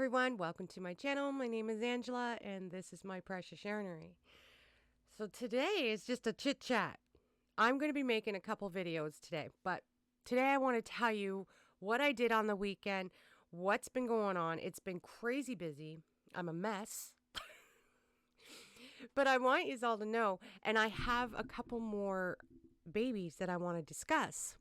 everyone, welcome to my channel. My name is Angela and this is My Precious Yarnery. So today is just a chit chat. I'm going to be making a couple videos today, but today I want to tell you what I did on the weekend, what's been going on. It's been crazy busy. I'm a mess. But I want you all to know, and I have a couple more babies that I want to discuss.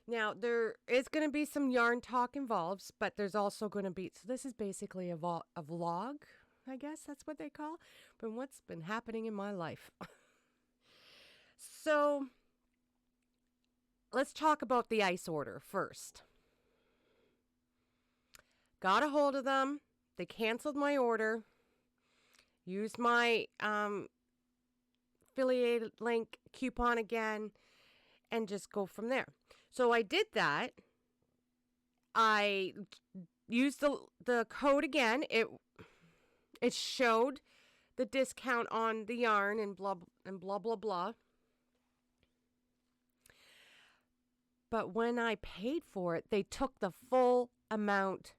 Now, there is going to be some yarn talk involved, but there's also going to be, so this is basically a vlog, I guess that's what they call, from what's been happening in my life. So, let's talk about the ice order first. Got a hold of them. They canceled my order. Used my affiliated link coupon again and just go from there. So I did that. I used the code again. It showed the discount on the yarn and blah blah blah. But when I paid for it, they took the full amount.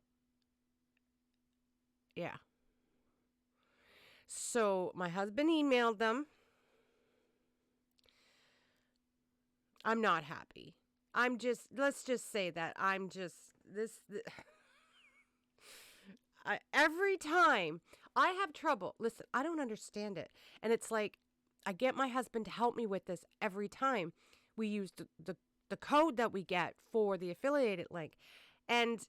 Yeah. So my husband emailed them. I'm not happy. Let's just say that I'm just, every time I have trouble, listen, I don't understand it. And it's like, I get my husband to help me with this every time we use the code that we get for the affiliated link. And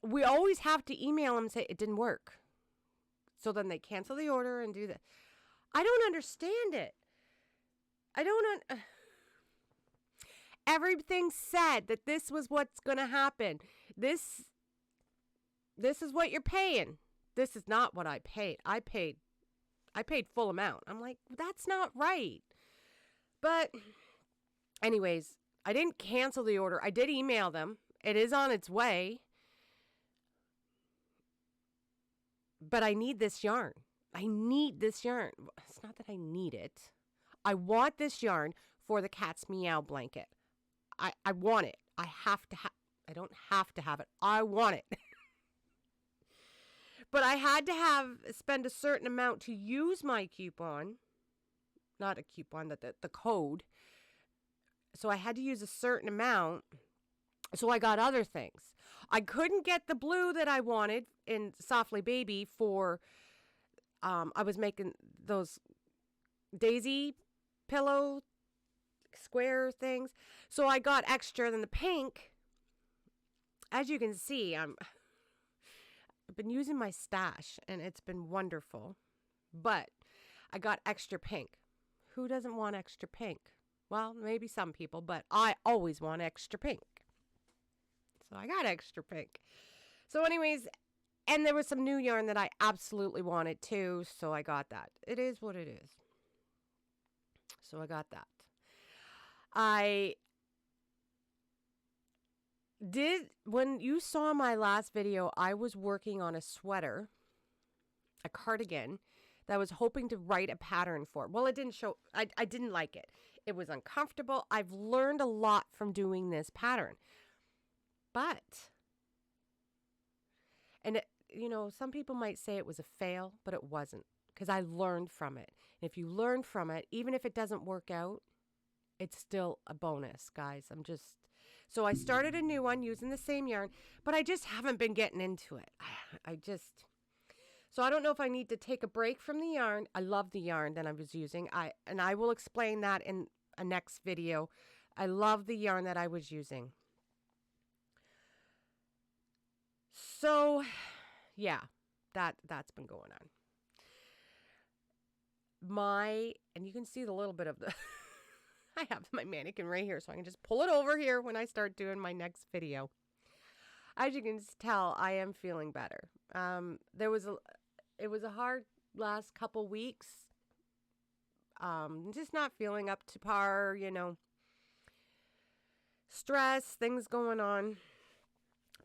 we always have to email them and say it didn't work. So then they cancel the order and do that. I don't understand it. Everything said that this was what's going to happen. This is what you're paying. This is not what I paid. I paid full amount. I'm like, that's not right. But anyways, I didn't cancel the order. I did email them. It is on its way. But I need this yarn. It's not that I need it. I want this yarn for the cat's meow blanket. I want it. I don't have to have it. I want it. But I had to spend a certain amount to use my coupon. Not a coupon, the code. So I had to use a certain amount. So I got other things. I couldn't get the blue that I wanted in Softly Baby for, I was making those daisy pillow square things. So I got extra than the pink. As you can see, I've been using my stash and it's been wonderful. But I got extra pink. Who doesn't want extra pink? Well, maybe some people, but I always want extra pink. So I got extra pink. So anyways, and there was some new yarn that I absolutely wanted too. So I got that. It is what it is. So I got that. When you saw my last video, I was working on a sweater, a cardigan, that I was hoping to write a pattern for. Well, it didn't show, I didn't like it. It was uncomfortable. I've learned a lot from doing this pattern. But, and some people might say it was a fail, but it wasn't, because I learned from it. And if you learn from it, even if it doesn't work out, it's still a bonus, guys. So I started a new one using the same yarn, but I just haven't been getting into it. So I don't know if I need to take a break from the yarn. I love the yarn that I was using. And I will explain that in a next video. I love the yarn that I was using. So, yeah, that's been going on. And you can see the little bit of I have my mannequin right here, so I can just pull it over here when I start doing my next video. As you can tell, I am feeling better. It was a hard last couple weeks. Just not feeling up to par, stress, things going on.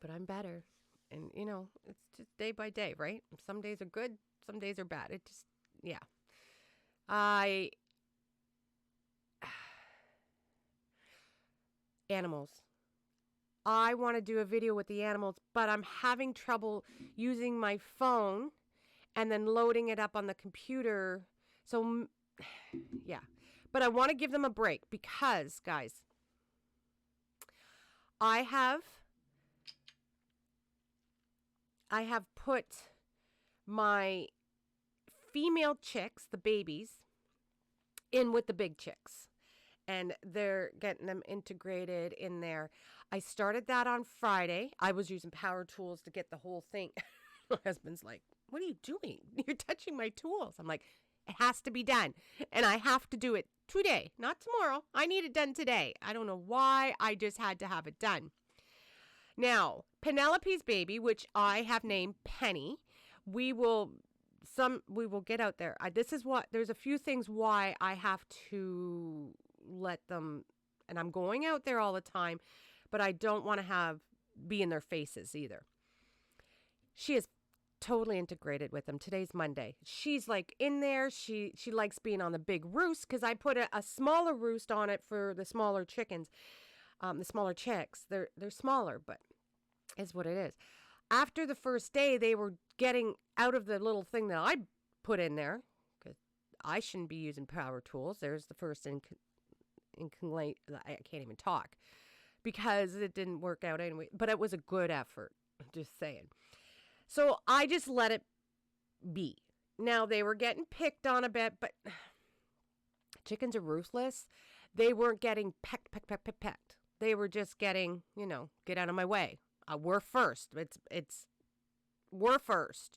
But I'm better. And, it's just day by day, right? Some days are good, some days are bad. Yeah. Animals. I want to do a video with the animals, but I'm having trouble using my phone and then loading it up on the computer. So, yeah. But I want to give them a break because, guys, I have put my female chicks, the babies, in with the big chicks. And they're getting them integrated in there. I started that on Friday. I was using power tools to get the whole thing. My husband's like, what are you doing? You're touching my tools. I'm like, it has to be done. And I have to do it today, not tomorrow. I need it done today. I don't know why. I just had to have it done. Now, Penelope's baby, which I have named Penny, we will get out there. There's a few things why I have to let them, and I'm going out there all the time, but I don't want to be in their faces either. She is totally integrated with them. Today's Monday. She's like in there. She likes being on the big roost because I put a smaller roost on it for the smaller chickens, the smaller chicks. They're smaller, but is what it is. After the first day, they were getting out of the little thing that I put in there because I shouldn't be using power tools. There's the first I can't even talk because it didn't work out anyway, but it was a good effort. Just saying. So I just let it be. Now they were getting picked on a bit, but chickens are ruthless. They weren't getting pecked. They were just getting, get out of my way. We're first. We're first.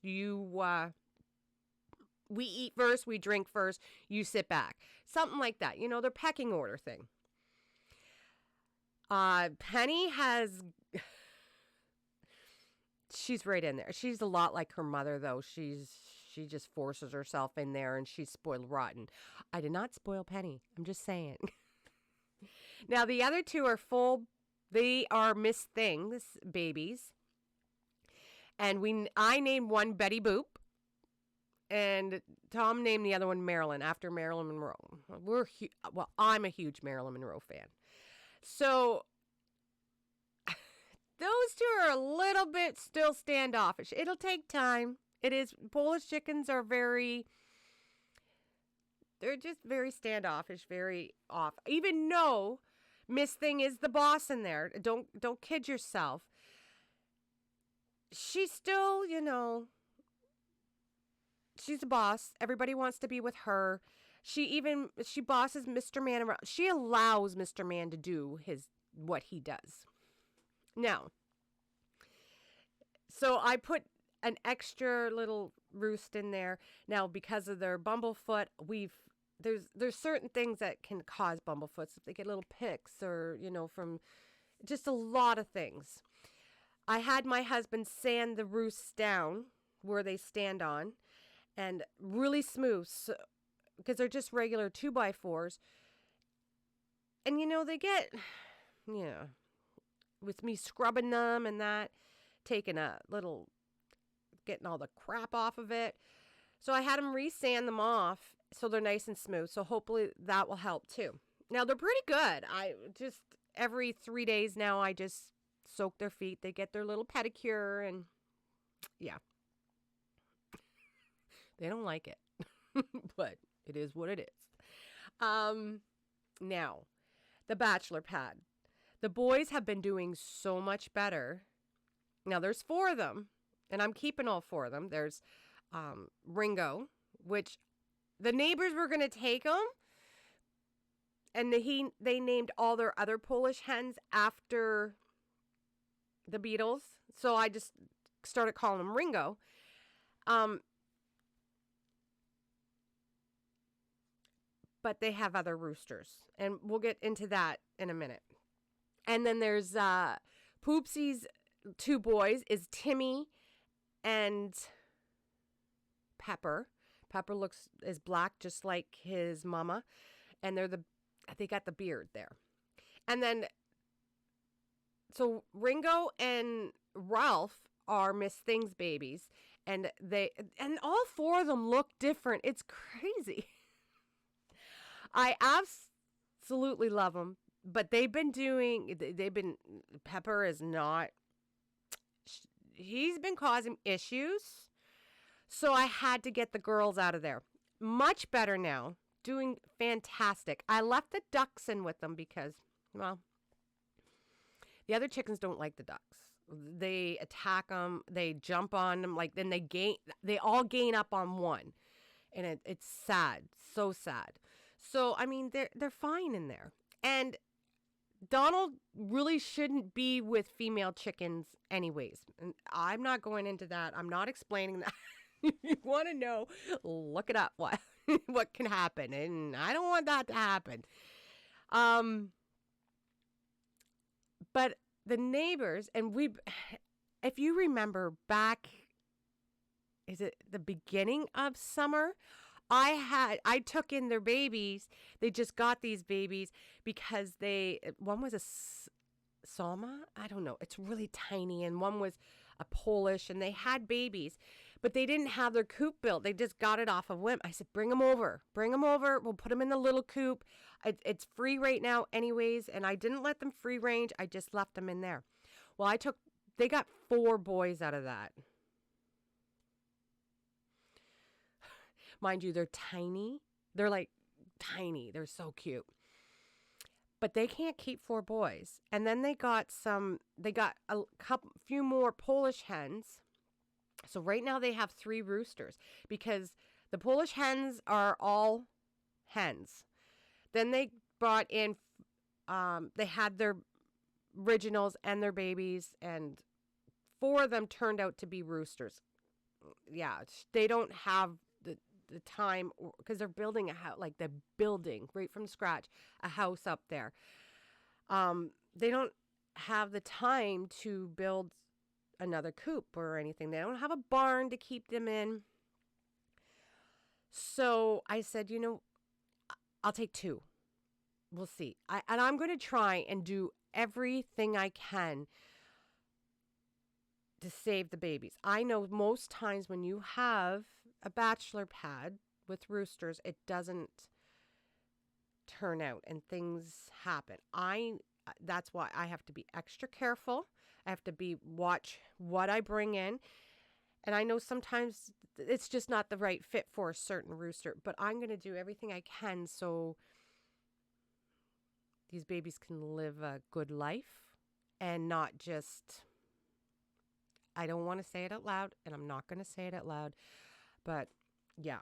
We eat first, we drink first, you sit back. Something like that. Their pecking order thing. Penny she's right in there. She's a lot like her mother, though. She just forces herself in there, and she's spoiled rotten. I did not spoil Penny. I'm just saying. Now, the other two are they are Miss Things babies. And I named one Betty Boop. And Tom named the other one Marilyn, after Marilyn Monroe. I'm a huge Marilyn Monroe fan. So those two are a little bit still standoffish. It'll take time. Polish chickens are they're just very standoffish, very off. Even though Miss Thing is the boss in there. Don't kid yourself. She's still, she's a boss. Everybody wants to be with her. She bosses Mr. Man around. She allows Mr. Man to do what he does. Now, so I put an extra little roost in there. Now, because of their bumblefoot, there's certain things that can cause bumblefoots. If they get little picks or, from just a lot of things. I had my husband sand the roosts down where they stand on and really smooth because they're just regular 2x4s. And, they get, with me scrubbing them and that, getting all the crap off of it. So I had him re-sand them off so they're nice and smooth. So hopefully that will help too. Now they're pretty good. Every 3 days now, I just soak their feet. They get their little pedicure and yeah. They don't like it, but it is what it is. Now, the bachelor pad. The boys have been doing so much better. Now, there's 4 of them, and I'm keeping all 4 of them. There's Ringo, which the neighbors were going to take him, and they named all their other Polish hens after the Beatles. So I just started calling him Ringo. But they have other roosters, and we'll get into that in a minute. And then there's Poopsie's 2 boys is Timmy and Pepper. Pepper is black just like his mama, and they got the beard there. And then so Ringo and Ralph are Miss Things babies, and all 4 of them look different. It's crazy. I absolutely love them. but Pepper is not, he's been causing issues. So I had to get the girls out of there. Much better now. Doing fantastic. I left the ducks in with them because, well, the other chickens don't like the ducks. They attack them. They jump on them. Like, then they all gain up on one. And it's sad. So sad. So, I mean, they're fine in there. And Donald really shouldn't be with female chickens anyways. And I'm not going into that. I'm not explaining that. You want to know, look it up. What can happen. And I don't want that to happen. But the neighbors, and if you remember back, is it the beginning of summer? I took in their babies. They just got these babies because one was a Salma. I don't know. It's really tiny. And one was a Polish, and they had babies, but they didn't have their coop built. They just got it off a whim. I said, bring them over. We'll put them in the little coop. It's free right now anyways. And I didn't let them free range. I just left them in there. Well, they got 4 boys out of that. Mind you, they're tiny. They're like tiny. They're so cute. But they can't keep 4 boys. And then they got a few more Polish hens. So right now they have 3 roosters because the Polish hens are all hens. Then they brought in, they had their originals and their babies, and 4 of them turned out to be roosters. Yeah, they don't have the time because they're building a house, like they're building right from scratch a house up there. They don't have the time to build another coop or anything. They don't have a barn to keep them in. So I said, I'll take 2. We'll see. And I'm going to try and do everything I can to save the babies. I know most times when you have a bachelor pad with roosters, it doesn't turn out and things happen. That's why I have to be extra careful. I have to watch what I bring in. And I know sometimes it's just not the right fit for a certain rooster, but I'm going to do everything I can so these babies can live a good life and not just, I don't want to say it out loud, and I'm not going to say it out loud, but yeah,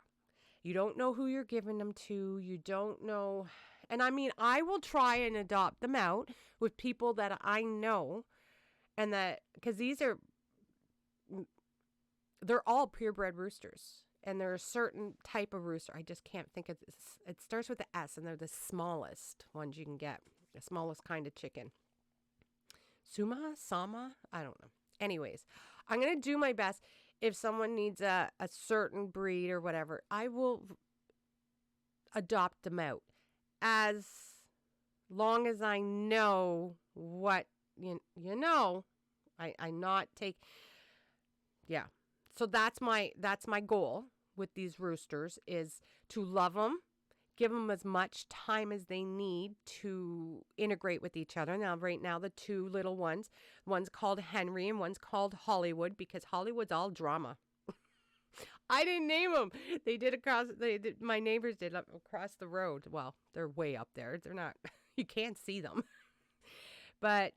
you don't know who you're giving them to. You don't know. And I mean, I will try and adopt them out with people that I know, and that, because they're all purebred roosters, and they're a certain type of rooster. I just can't think of this. It starts with the S, and they're the smallest ones you can get, the smallest kind of chicken. Sama? I don't know. Anyways, I'm going to do my best. If someone needs a certain breed or whatever, I will adopt them out as long as I know what, I not take, yeah. So that's my goal with these roosters, is to love them, give them as much time as they need to integrate with each other. Now, right now, the 2 little one's called Henry and one's called Hollywood, because Hollywood's all drama. I didn't name them. My neighbors did up across the road. Well, they're way up there. They're not, you can't see them. But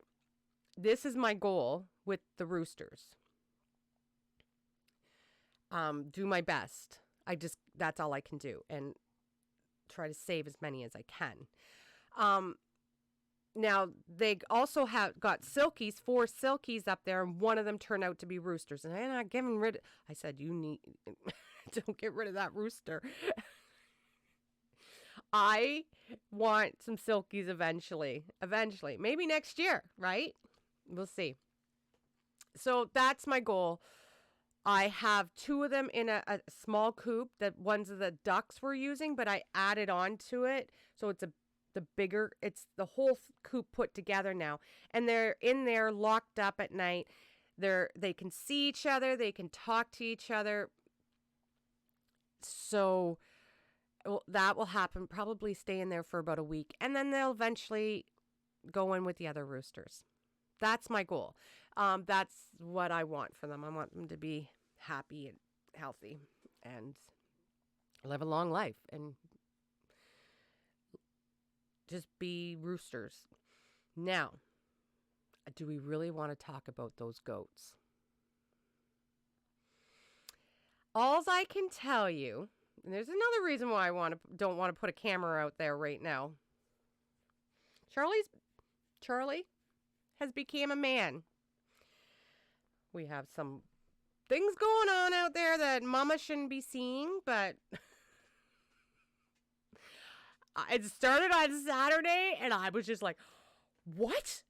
this is my goal with the roosters. Do my best. That's all I can do, and try to save as many as I can. Now they also have got silkies, 4 silkies up there, and one of them turned out to be roosters, and I'm not getting rid of, I said, don't get rid of that rooster. I want some silkies eventually, maybe next year, right? We'll see. So that's my goal. I have 2 of them in a small coop that ones of the ducks were using, but I added on to it. So it's the whole coop put together now. And they're in there locked up at night. They can see each other. They can talk to each other. So that will happen. Probably stay in there for about a week. And then they'll eventually go in with the other roosters. That's my goal. That's what I want for them. I want them to be happy and healthy and live a long life and just be roosters. Now, do we really want to talk about those goats? All I can tell you, and there's another reason why I don't want to put a camera out there right now. Charlie has become a man. We have some things going on out there that mama shouldn't be seeing, but it started on Saturday and I was just like, what?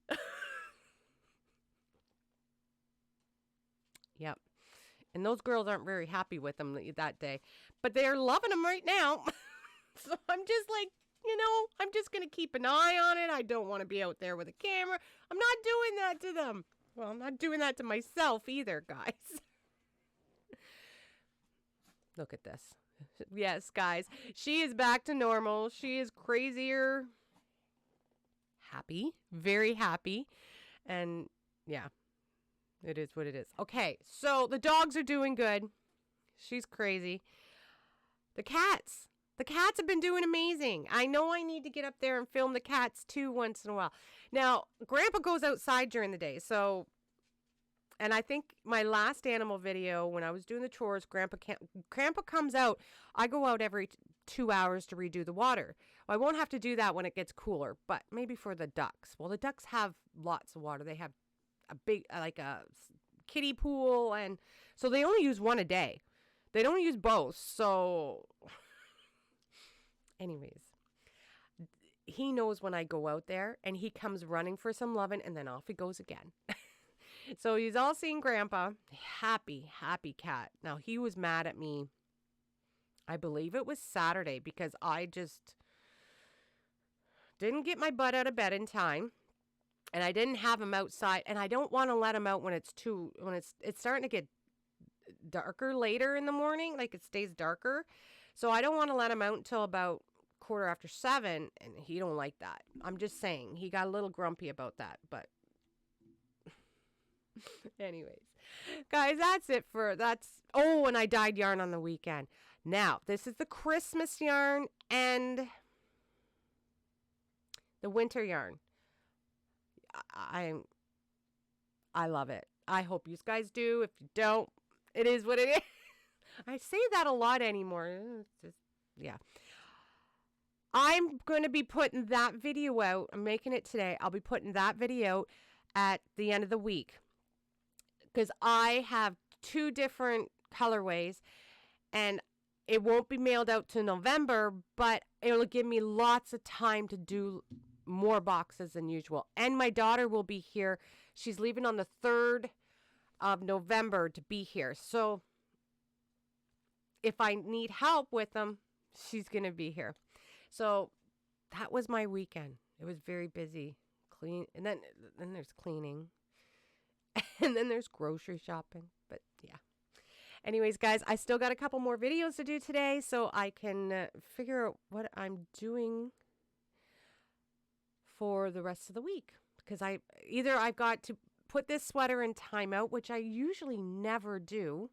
Yep. And those girls aren't very happy with him that day, but they're loving him right now. So I'm just like, I'm just going to keep an eye on it. I don't want to be out there with a camera. I'm not doing that to them. Well, I'm not doing that to myself either, guys. Look at this. Yes, guys. She is back to normal. She is crazier. Happy. Very happy. And yeah, it is what it is. Okay, so the dogs are doing good. She's crazy. The cats have been doing amazing. I know I need to get up there and film the cats too once in a while. Now, Grandpa goes outside during the day, and I think my last animal video, when I was doing the chores, Grandpa comes out. I go out every 2 hours to redo the water. Well, I won't have to do that when it gets cooler, but maybe for the ducks. Well, the ducks have lots of water. They have a big, like a kiddie pool, and so they only use one a day. They don't use both, so... Anyways, he knows when I go out there, and he comes running for some loving, and then off he goes again. So he's all seeing Grandpa. Happy, happy cat. Now, he was mad at me. I believe it was Saturday, because I just didn't get my butt out of bed in time, and I didn't have him outside, and I don't want to let him out when it's starting to get darker later in the morning, like it stays darker. So I don't want to let him out until about 7:15, and he don't like that. I'm just saying, he got a little grumpy about that, but anyways, guys, and I dyed yarn on the weekend. Now, this is the Christmas yarn and the winter yarn. I love it. I hope you guys do. If you don't, it is what it is. I say that a lot anymore. It's just, yeah. I'm going to be putting that video out. I'm making it today. I'll be putting that video at the end of the week, because I have 2 different colorways, and it won't be mailed out to November, but it'll give me lots of time to do more boxes than usual. And my daughter will be here. She's leaving on the 3rd of November to be here. So if I need help with them, she's going to be here. So that was my weekend. It was very busy. And then there's cleaning. And then there's grocery shopping. But yeah. Anyways, guys, I still got a couple more videos to do today, so I can figure out what I'm doing for the rest of the week. Because I've got to put this sweater in timeout, which I usually never do.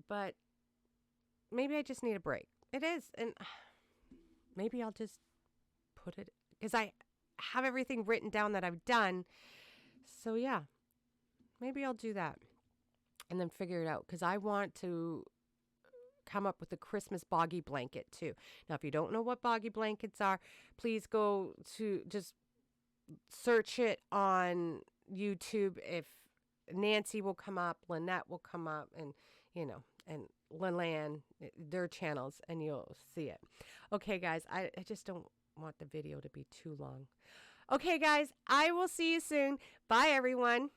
But maybe I just need a break. It is. And maybe I'll just put it, because I have everything written down that I've done. So yeah, maybe I'll do that and then figure it out, because I want to come up with a Christmas boggy blanket too. Now, if you don't know what boggy blankets are, please go to just search it on YouTube. If Nancy will come up, Lynette will come up, and and Lilan, their channels, and you'll see it. Okay, guys, I just don't want the video to be too long. Okay, guys, I will see you soon. Bye, everyone.